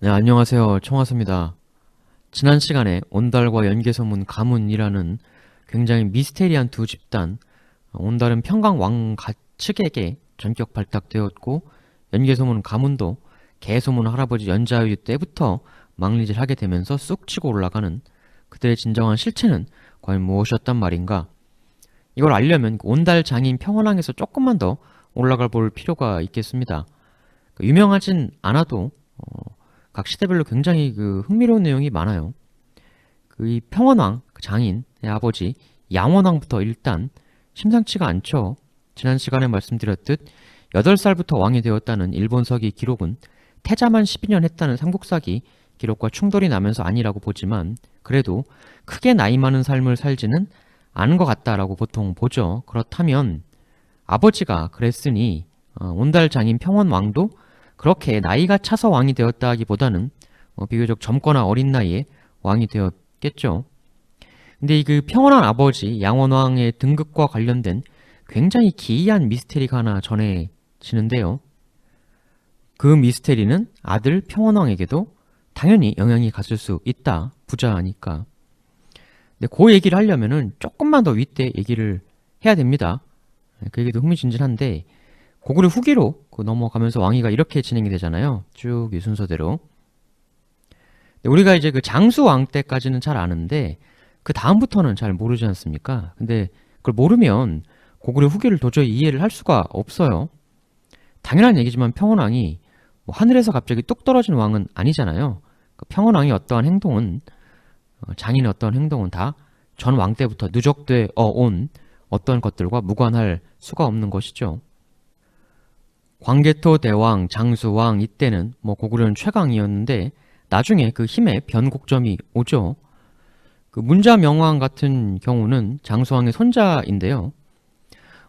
네, 안녕하세요. 청하수입니다. 지난 시간에 온달과 연개소문 가문이라는 굉장히 미스테리한 두 집단, 온달은 평강 왕 측에게 전격 발탁되었고, 연개소문 가문도 개소문 할아버지 연자유 때부터 망리질하게 되면서 쑥 치고 올라가는 그들의 진정한 실체는 과연 무엇이었단 말인가? 이걸 알려면 온달 장인 평원왕에서 조금만 더 올라가 볼 필요가 있겠습니다. 유명하진 않아도 각 시대별로 굉장히 흥미로운 내용이 많아요. 이 평원왕 장인의 아버지 양원왕부터 일단 심상치가 않죠. 지난 시간에 말씀드렸듯 8살부터 왕이 되었다는 일본서기 기록은 태자만 12년 했다는 삼국사기 기록과 충돌이 나면서 아니라고 보지만 그래도 크게 나이 많은 삶을 살지는 않은 것 같다라고 보통 보죠. 그렇다면 아버지가 그랬으니 온달 장인 평원왕도 그렇게 나이가 차서 왕이 되었다 하기보다는 비교적 젊거나 어린 나이에 왕이 되었겠죠. 근데 이 평온한 아버지 양원왕의 등극과 관련된 굉장히 기이한 미스테리가 하나 전해지는데요. 그 미스테리는 아들 평원왕에게도 당연히 영향이 갔을 수 있다. 부자니까. 근데 그 얘기를 하려면은 조금만 더 윗대 얘기를 해야 됩니다. 그 얘기도 흥미진진한데 고구려 후기로 넘어가면서 왕위가 이렇게 진행이 되잖아요. 쭉 이 순서대로. 우리가 이제 장수왕 때까지는 잘 아는데 그 다음부터는 잘 모르지 않습니까? 근데 그걸 모르면 고구려 후기를 도저히 이해를 할 수가 없어요. 당연한 얘기지만 평원왕이 하늘에서 갑자기 뚝 떨어진 왕은 아니잖아요. 평원왕이 어떠한 행동은 장인의 어떠한 행동은 다 전 왕 때부터 누적되어 온 어떤 것들과 무관할 수가 없는 것이죠. 광개토 대왕, 장수왕 이때는 고구려는 최강이었는데 나중에 그 힘의 변곡점이 오죠. 문자명왕 같은 경우는 장수왕의 손자인데요.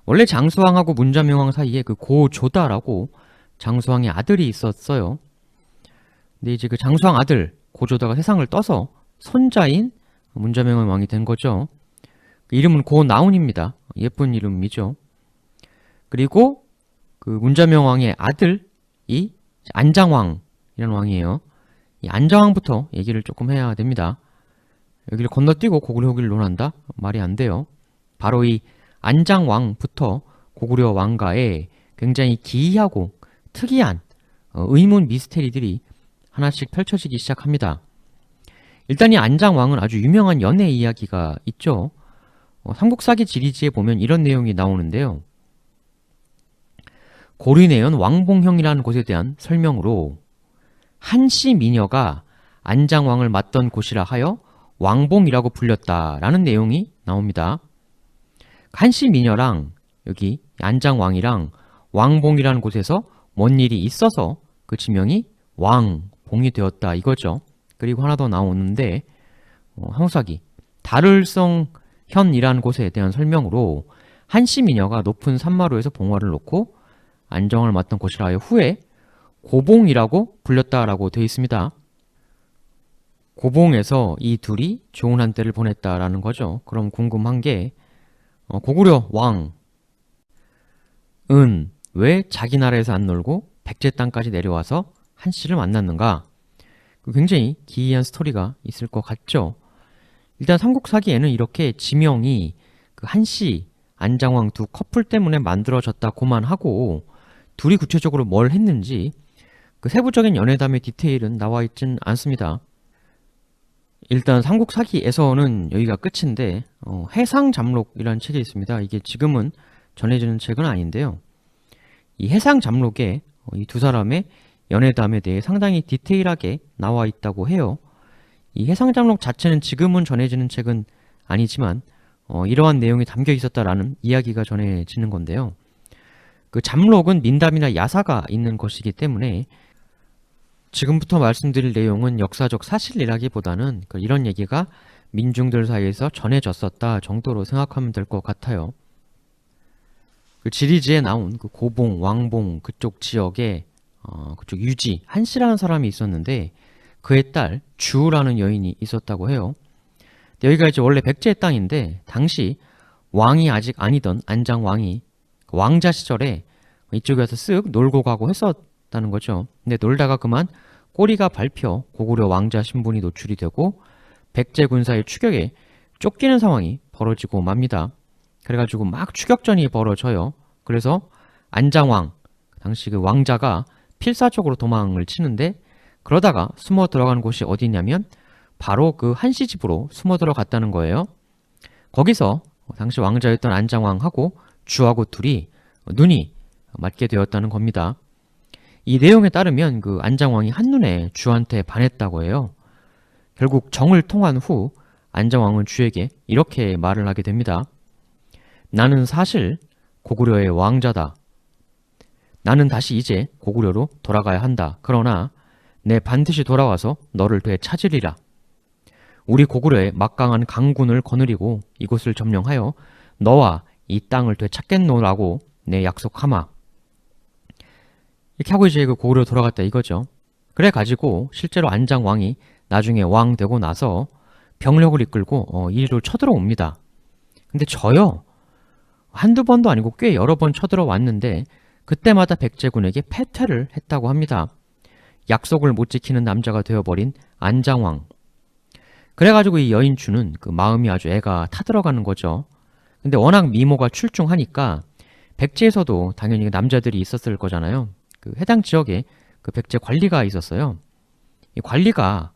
원래 장수왕하고 문자명왕 사이에 고조다라고 장수왕의 아들이 있었어요. 근데 이제 장수왕 아들 고조다가 세상을 떠서 손자인 문자명왕 왕이 된 거죠. 이름은 고나운입니다. 예쁜 이름이죠. 그리고 문자명왕의 아들이 안장왕이라는 왕이에요. 이 안장왕부터 얘기를 조금 해야 됩니다. 여기를 건너뛰고 고구려 후기를 논한다? 말이 안 돼요. 바로 이 안장왕부터 고구려 왕가에 굉장히 기이하고 특이한 의문 미스테리들이 하나씩 펼쳐지기 시작합니다. 일단 이 안장왕은 아주 유명한 연애 이야기가 있죠. 삼국사기 지리지에 보면 이런 내용이 나오는데요. 고리내연 왕봉형이라는 곳에 대한 설명으로 한씨 미녀가 안장왕을 맞던 곳이라 하여 왕봉이라고 불렸다라는 내용이 나옵니다. 한씨 미녀랑 여기 안장왕이랑 왕봉이라는 곳에서 뭔 일이 있어서 그 지명이 왕봉이 되었다 이거죠. 그리고 하나 더 나오는데 한국사기 다를성현이라는 곳에 대한 설명으로 한씨 미녀가 높은 산마루에서 봉화를 놓고 안정을 맡던 곳이라 하여 후에 고봉이라고 불렸다라고 되어 있습니다. 고봉에서 이 둘이 좋은 한때를 보냈다라는 거죠. 그럼 궁금한 게 고구려 왕은 왜 자기 나라에서 안 놀고 백제 땅까지 내려와서 한씨를 만났는가? 굉장히 기이한 스토리가 있을 것 같죠. 일단 삼국사기에는 이렇게 지명이 한씨, 안장왕 두 커플 때문에 만들어졌다고만 하고 둘이 구체적으로 뭘 했는지 세부적인 연애담의 디테일은 나와 있진 않습니다. 일단 삼국사기에서는 여기가 끝인데 해상잠록이라는 책이 있습니다. 이게 지금은 전해지는 책은 아닌데요. 이 해상잠록에 이 두 사람의 연애담에 대해 상당히 디테일하게 나와 있다고 해요. 이 해상잠록 자체는 지금은 전해지는 책은 아니지만 이러한 내용이 담겨 있었다라는 이야기가 전해지는 건데요. 잠록은 민담이나 야사가 있는 것이기 때문에 지금부터 말씀드릴 내용은 역사적 사실이라기보다는 이런 얘기가 민중들 사이에서 전해졌었다 정도로 생각하면 될 것 같아요. 지리지에 나온 고봉, 왕봉 그쪽 지역에 그쪽 유지, 한씨라는 사람이 있었는데 그의 딸 주라는 여인이 있었다고 해요. 여기가 이제 원래 백제의 땅인데 당시 왕이 아직 아니던 안장왕이 왕자 시절에 이쪽에 와서 쓱 놀고 가고 했었다는 거죠. 근데 놀다가 그만 꼬리가 밟혀 고구려 왕자 신분이 노출이 되고 백제 군사의 추격에 쫓기는 상황이 벌어지고 맙니다. 그래가지고 막 추격전이 벌어져요. 그래서 안장왕, 당시 그 왕자가 필사적으로 도망을 치는데, 그러다가 숨어 들어간 곳이 어디냐면 바로 그 한씨 집으로 숨어 들어갔다는 거예요. 거기서 당시 왕자였던 안장왕하고 주하고 둘이 눈이 맞게 되었다는 겁니다. 이 내용에 따르면 그 안장왕이 한눈에 주한테 반했다고 해요. 결국 정을 통한 후 안장왕은 주에게 이렇게 말을 하게 됩니다. 나는 사실 고구려의 왕자다. 나는 다시 이제 고구려로 돌아가야 한다. 그러나 내 반드시 돌아와서 너를 되찾으리라. 우리 고구려의 막강한 강군을 거느리고 이곳을 점령하여 너와 이 땅을 되찾겠노라고 내 약속하마. 이렇게 하고 이제 그 고구려 돌아갔다 이거죠. 그래가지고 실제로 안장왕이 나중에 왕 되고 나서 병력을 이끌고 이리로 쳐들어옵니다. 근데 저요, 한두 번도 아니고 꽤 여러 번 쳐들어왔는데 그때마다 백제군에게 패퇴를 했다고 합니다. 약속을 못 지키는 남자가 되어버린 안장왕. 그래가지고 이 여인주는 그 마음이 아주 애가 타들어가는 거죠. 근데 워낙 미모가 출중하니까 백제에서도 당연히 남자들이 있었을 거잖아요. 그 해당 지역에 그 백제 관리가 있었어요. 이 관리가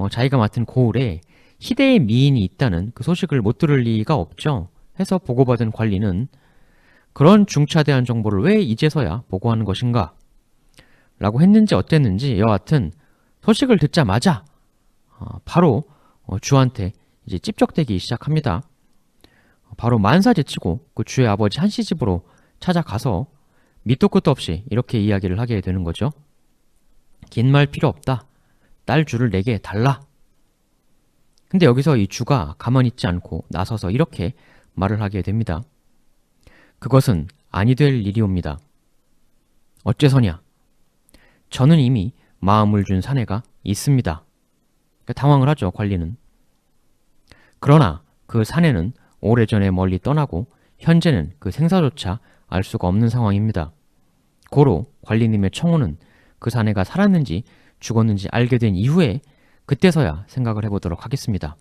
자기가 맡은 고을에 희대의 미인이 있다는 그 소식을 못 들을 리가 없죠. 해서 보고받은 관리는 그런 중차대한 정보를 왜 이제서야 보고하는 것인가? 라고 했는지 어땠는지 여하튼 소식을 듣자마자 바로 주한테 이제 찝적대기 시작합니다. 바로 만사제치고 그 주의 아버지 한씨 집으로 찾아가서 밑도 끝도 없이 이렇게 이야기를 하게 되는 거죠. 긴 말 필요 없다. 딸 주를 내게 달라. 근데 여기서 이 주가 가만히 있지 않고 나서서 이렇게 말을 하게 됩니다. 그것은 아니 될 일이옵니다. 어째서냐? 저는 이미 마음을 준 사내가 있습니다. 당황을 하죠, 관리는. 그러나 그 사내는 오래전에 멀리 떠나고 현재는 그 생사조차 알 수가 없는 상황입니다. 고로 관리님의 청혼은 그 사내가 살았는지 죽었는지 알게 된 이후에 그때서야 생각을 해보도록 하겠습니다.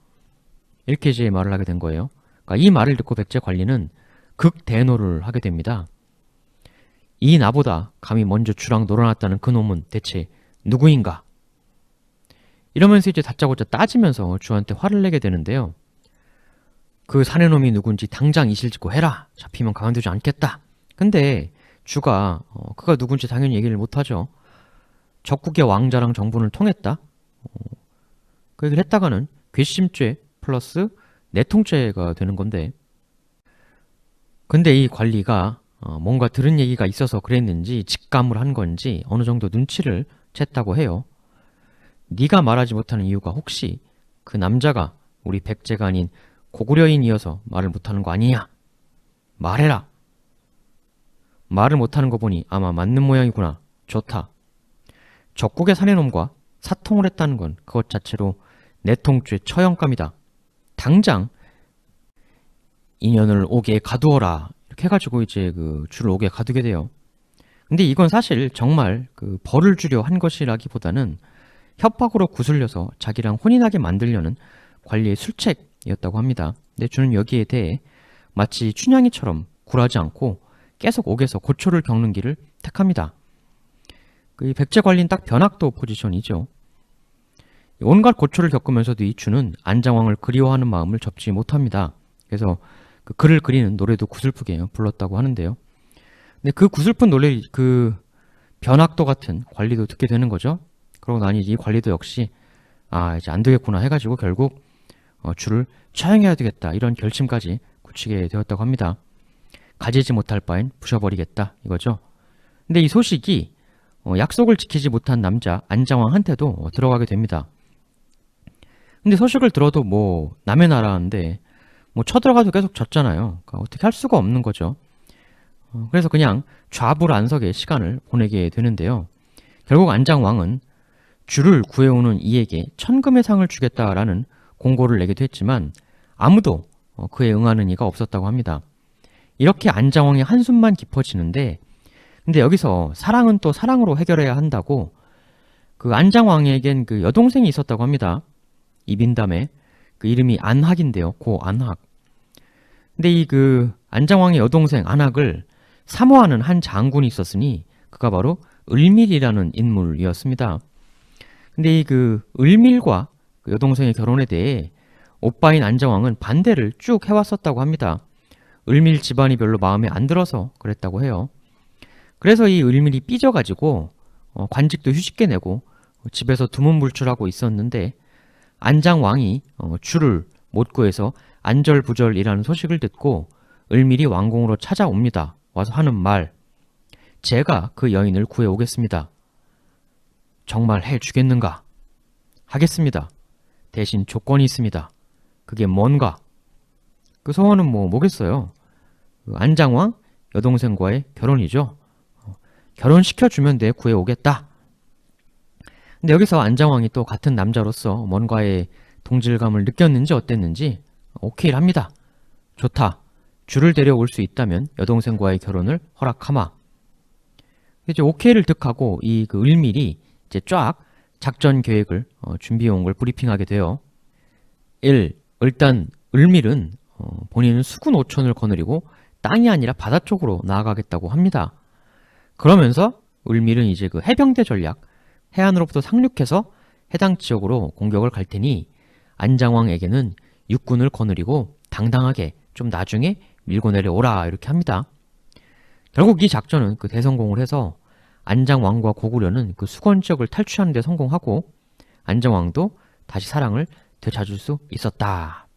이렇게 이제 말을 하게 된 거예요. 그러니까 이 말을 듣고 백제 관리는 극대노를 하게 됩니다. 이 나보다 감히 먼저 주랑 놀아놨다는 그 놈은 대체 누구인가? 이러면서 이제 다짜고짜 따지면서 주한테 화를 내게 되는데요. 그 사내놈이 누군지 당장 이실직고 해라. 잡히면 가만두지 않겠다. 근데 주가 그가 누군지 당연히 얘기를 못하죠. 적국의 왕자랑 정분을 통했다. 그 얘기를 했다가는 괘씸죄 플러스 내통죄가 되는 건데, 근데 이 관리가 뭔가 들은 얘기가 있어서 그랬는지 직감을 한 건지 어느 정도 눈치를 챘다고 해요. 네가 말하지 못하는 이유가 혹시 그 남자가 우리 백제가 아닌 고구려인이어서 말을 못하는 거 아니냐? 말해라. 말을 못하는 거 보니 아마 맞는 모양이구나. 좋다. 적국의 사내놈과 사통을 했다는 건 그것 자체로 내통죄 처형감이다. 당장 인연을 옥에 가두어라. 이렇게 해가지고 이제 그 주를 옥에 가두게 돼요. 근데 이건 사실 정말 그 벌을 주려 한 것이라기보다는 협박으로 구슬려서 자기랑 혼인하게 만들려는 관리의 술책이었다고 합니다. 근데 주는 여기에 대해 마치 춘향이처럼 굴하지 않고 계속 옥에서 고초를 겪는 길을 택합니다. 그 백제 관리는 딱 변학도 포지션이죠. 온갖 고초를 겪으면서도 이 주는 안장왕을 그리워하는 마음을 접지 못합니다. 그래서 그 글을 그리는 노래도 구슬프게 불렀다고 하는데요. 근데 그 구슬픈 노래, 그 변학도 같은 관리도 듣게 되는 거죠. 그러고 나니 이 관리도 역시 이제 안 되겠구나 해가지고 결국 주를 처형해야 되겠다 이런 결심까지 굳히게 되었다고 합니다. 가지지 못할 바엔 부셔버리겠다 이거죠. 근데 이 소식이 약속을 지키지 못한 남자 안장왕한테도 들어가게 됩니다. 근데 소식을 들어도 뭐 남의 나라인데 뭐 쳐들어가도 계속 졌잖아요. 그러니까 어떻게 할 수가 없는 거죠. 그래서 그냥 좌불안석의 시간을 보내게 되는데요. 결국 안장왕은 주를 구해오는 이에게 천금의 상을 주겠다라는 공고를 내기도 했지만 아무도 그에 응하는 이가 없었다고 합니다. 이렇게 안장왕의 한숨만 깊어지는데, 근데 여기서 사랑은 또 사랑으로 해결해야 한다고 그 안장왕에겐 그 여동생이 있었다고 합니다. 이 민담에. 그 이름이 안학인데요. 고 안학. 근데 이 그 안장왕의 여동생 안학을 사모하는 한 장군이 있었으니 그가 바로 을밀이라는 인물이었습니다. 근데 이 그 을밀과 그 여동생의 결혼에 대해 오빠인 안장왕은 반대를 쭉 해왔었다고 합니다. 을밀 집안이 별로 마음에 안 들어서 그랬다고 해요. 그래서 이 을밀이 삐져가지고 관직도 휴직계 내고 집에서 두문불출하고 있었는데 안장왕이 주를 못 구해서 안절부절이라는 소식을 듣고 을밀이 왕궁으로 찾아옵니다. 와서 하는 말, 제가 그 여인을 구해오겠습니다. 정말 해주겠는가? 하겠습니다. 대신 조건이 있습니다. 그게 뭔가? 그 소원은 뭐겠어요? 그 안장왕 여동생과의 결혼이죠. 결혼시켜주면 돼 구해오겠다. 근데 여기서 안장왕이 또 같은 남자로서 뭔가의 동질감을 느꼈는지 어땠는지 오케이를 합니다. 좋다. 주를 데려올 수 있다면 여동생과의 결혼을 허락하마. 이제 오케이를 득하고 이 그 을밀이 이제 쫙 작전 계획을 준비해온 걸 브리핑하게 돼요. 1. 일단 을밀은 본인은 수군 5천을 거느리고 땅이 아니라 바다 쪽으로 나아가겠다고 합니다. 그러면서 을밀은 이제 그 해병대 전략, 해안으로부터 상륙해서 해당 지역으로 공격을 갈 테니 안장왕에게는 육군을 거느리고 당당하게 좀 나중에 밀고 내려오라 이렇게 합니다. 결국 이 작전은 그 대성공을 해서 안장왕과 고구려는 그 수건 지역을 탈취하는 데 성공하고 안장왕도 다시 사랑을 되찾을 수 있었다.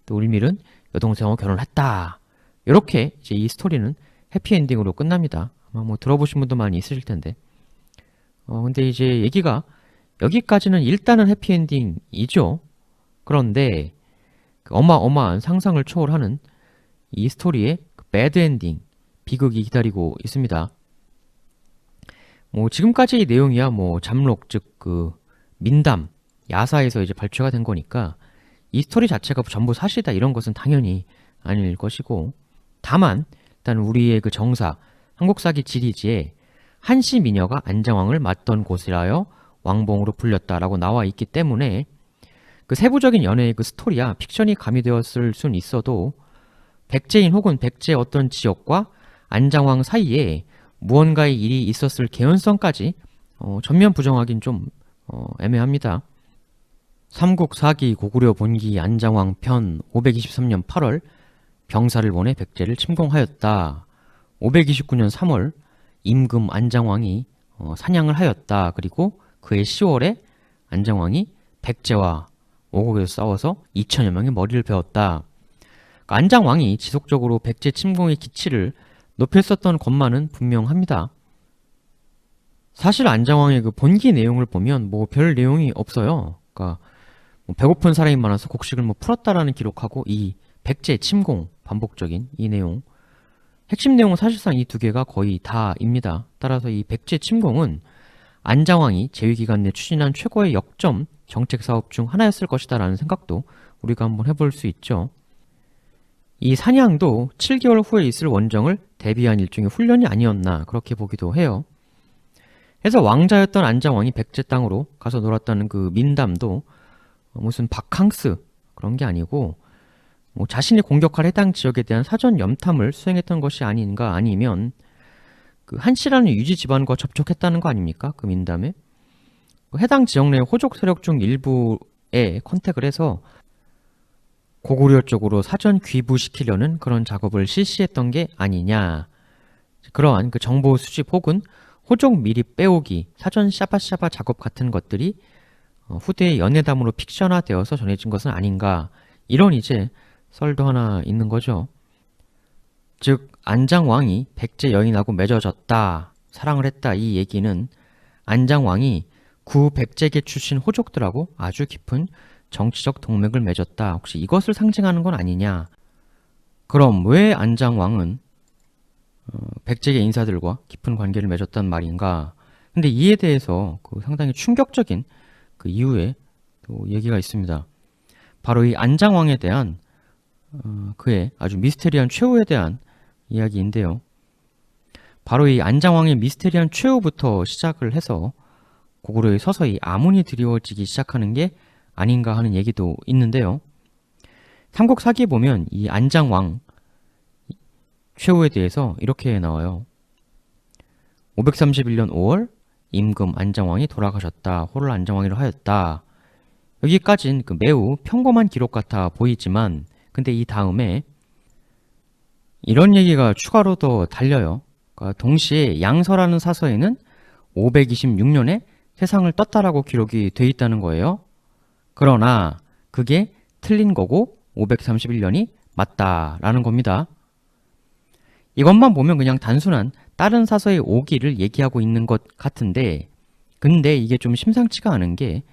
또 을밀은 여동생하고 결혼했다. 이렇게 이제 이 스토리는 해피엔딩으로 끝납니다. 아마 뭐 들어보신 분도 많이 있으실 텐데. 근데 이제 얘기가 여기까지는 일단은 해피엔딩이죠. 그런데 그 어마어마한 상상을 초월하는 이 스토리의 그 배드엔딩, 비극이 기다리고 있습니다. 뭐 지금까지의 내용이야 뭐 잠록 즉 그 민담, 야사에서 이제 발췌가 된 거니까 이 스토리 자체가 전부 사실이다 이런 것은 당연히 아닐 것이고, 다만 일단 우리의 그 정사 한국사기 지리지에 한시 미녀가 안장왕을 맞던 곳이라여 왕봉으로 불렸다라고 나와 있기 때문에 그 세부적인 연애의 그 스토리야 픽션이 가미되었을 순 있어도 백제인 혹은 백제의 어떤 지역과 안장왕 사이에 무언가의 일이 있었을 개연성까지 전면 부정하긴 좀 애매합니다. 삼국사기 고구려 본기 안장왕 편 523년 8월 병사를 보내 백제를 침공하였다. 529년 3월 임금 안장왕이 사냥을 하였다. 그리고 그해 10월에 안장왕이 백제와 오곡에서 싸워서 2천여 명의 머리를 베었다. 그러니까 안장왕이 지속적으로 백제 침공의 기치를 높였었던 것만은 분명합니다. 사실 안장왕의 그 본기 내용을 보면 뭐 별 내용이 없어요. 그러니까 뭐 배고픈 사람이 많아서 곡식을 뭐 풀었다라는 기록하고 이 백제 침공 반복적인 이 내용, 핵심 내용은 사실상 이 두 개가 거의 다입니다. 따라서 이 백제 침공은 안장왕이 재위기간 내 추진한 최고의 역점 정책 사업 중 하나였을 것이다 라는 생각도 우리가 한번 해볼 수 있죠. 이 사냥도 7개월 후에 있을 원정을 대비한 일종의 훈련이 아니었나 그렇게 보기도 해요. 그래서 왕자였던 안장왕이 백제 땅으로 가서 놀았다는 그 민담도 무슨 바캉스 그런 게 아니고 뭐 자신이 공격할 해당 지역에 대한 사전 염탐을 수행했던 것이 아닌가, 아니면 그 한씨라는 유지 집안과 접촉했다는 거 아닙니까? 그 민담에 해당 지역 내 호족 세력 중 일부에 컨택을 해서 고구려 쪽으로 사전 귀부시키려는 그런 작업을 실시했던 게 아니냐. 그러한 그 정보 수집 혹은 호족 미리 빼오기, 사전 샤바샤바 작업 같은 것들이 후대의 연애담으로 픽션화되어서 전해진 것은 아닌가. 이런 이제 썰도 하나 있는 거죠. 즉 안장왕이 백제 여인하고 맺어졌다, 사랑을 했다, 이 얘기는 안장왕이 구 백제계 출신 호족들하고 아주 깊은 정치적 동맥을 맺었다, 혹시 이것을 상징하는 건 아니냐. 그럼 왜 안장왕은 백제계 인사들과 깊은 관계를 맺었단 말인가. 근데 이에 대해서 그 상당히 충격적인 그 이유에 또 얘기가 있습니다. 바로 이 안장왕에 대한 그의 아주 미스테리한 최후에 대한 이야기인데요. 바로 이 안장왕의 미스테리한 최후부터 시작을 해서 고구려에 서서히 아문이 드리워지기 시작하는 게 아닌가 하는 얘기도 있는데요. 삼국사기에 보면 이 안장왕 최후에 대해서 이렇게 나와요. 531년 5월 임금 안장왕이 돌아가셨다. 호를 안장왕이라 하였다. 여기까진 매우 평범한 기록 같아 보이지만 근데 이 다음에 이런 얘기가 추가로 더 달려요. 그러니까 동시에 양서라는 사서에는 526년에 세상을 떴다라고 기록이 돼 있다는 거예요. 그러나 그게 틀린 거고 531년이 맞다라는 겁니다. 이것만 보면 그냥 단순한 다른 사서의 오기를 얘기하고 있는 것 같은데 근데 이게 좀 심상치가 않은 게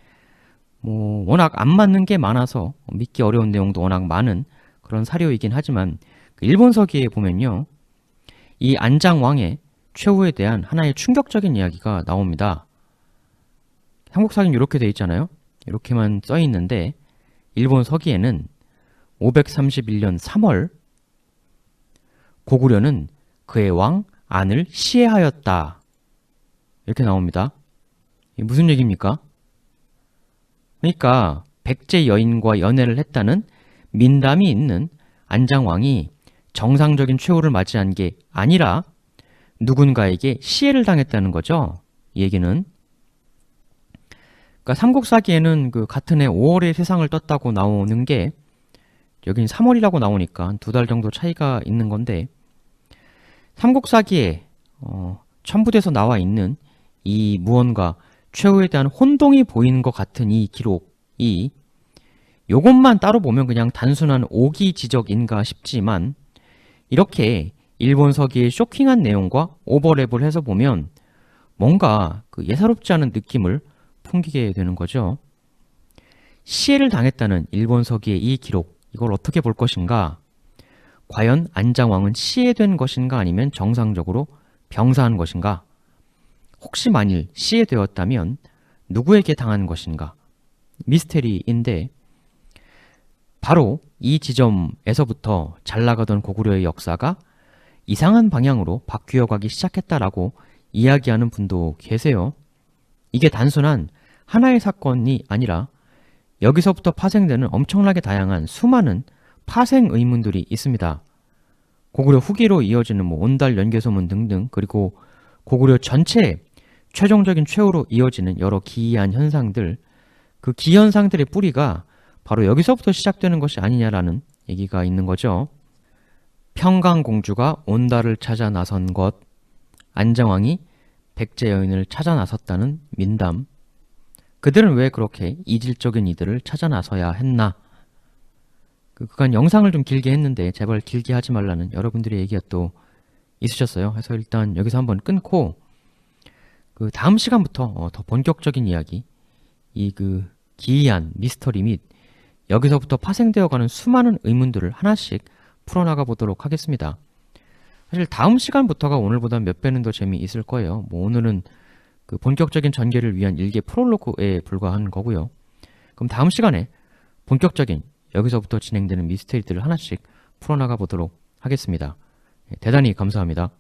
워낙 안 맞는 게 많아서 믿기 어려운 내용도 워낙 많은 그런 사료이긴 하지만 일본서기에 보면요. 이 안장왕의 최후에 대한 하나의 충격적인 이야기가 나옵니다. 삼국사기는 이렇게 돼 있잖아요. 이렇게만 써 있는데 일본 서기에는 531년 3월 고구려는 그의 왕 안을 시해하였다. 이렇게 나옵니다. 이게 무슨 얘기입니까? 그러니까 백제 여인과 연애를 했다는 민담이 있는 안장왕이 정상적인 최후를 맞이한 게 아니라 누군가에게 시해를 당했다는 거죠. 이 얘기는. 그러니까 삼국사기에는 같은 해 5월에 세상을 떴다고 나오는 게 여긴 3월이라고 나오니까 한 2달 정도 차이가 있는 건데 삼국사기에 첨부돼서 나와 있는 이 무언가 최후에 대한 혼동이 보이는 것 같은 이 기록이 요것만 따로 보면 그냥 단순한 오기 지적인가 싶지만 이렇게 일본 서기의 쇼킹한 내용과 오버랩을 해서 보면 뭔가 예사롭지 않은 느낌을 풍기게 되는 거죠. 시해를 당했다는 일본 서기의 이 기록, 이걸 어떻게 볼 것인가? 과연 안장왕은 시해된 것인가 아니면 정상적으로 병사한 것인가? 혹시 만일 시해되었다면 누구에게 당한 것인가? 미스테리인데 바로 이 지점에서부터 잘 나가던 고구려의 역사가 이상한 방향으로 바뀌어 가기 시작했다라고 이야기하는 분도 계세요. 이게 단순한 하나의 사건이 아니라 여기서부터 파생되는 엄청나게 다양한 수많은 파생 의문들이 있습니다. 고구려 후기로 이어지는 온달 연개소문 등등 그리고 고구려 전체의 최종적인 최후로 이어지는 여러 기이한 현상들 그 기현상들의 뿌리가 바로 여기서부터 시작되는 것이 아니냐라는 얘기가 있는 거죠. 평강공주가 온달을 찾아 나선 것, 안장왕이 백제 여인을 찾아 나섰다는 민담. 그들은 왜 그렇게 이질적인 이들을 찾아 나서야 했나? 그간 영상을 좀 길게 했는데 제발 길게 하지 말라는 여러분들의 얘기가 또 있으셨어요. 그래서 일단 여기서 한번 끊고 다음 시간부터 더 본격적인 이야기, 이 기이한 미스터리 및 여기서부터 파생되어가는 수많은 의문들을 하나씩 풀어나가 보도록 하겠습니다. 사실 다음 시간부터가 오늘보다 몇 배는 더 재미있을 거예요. 오늘은 본격적인 전개를 위한 일개 프롤로그에 불과한 거고요. 그럼 다음 시간에 본격적인 여기서부터 진행되는 미스테리들을 하나씩 풀어나가 보도록 하겠습니다. 대단히 감사합니다.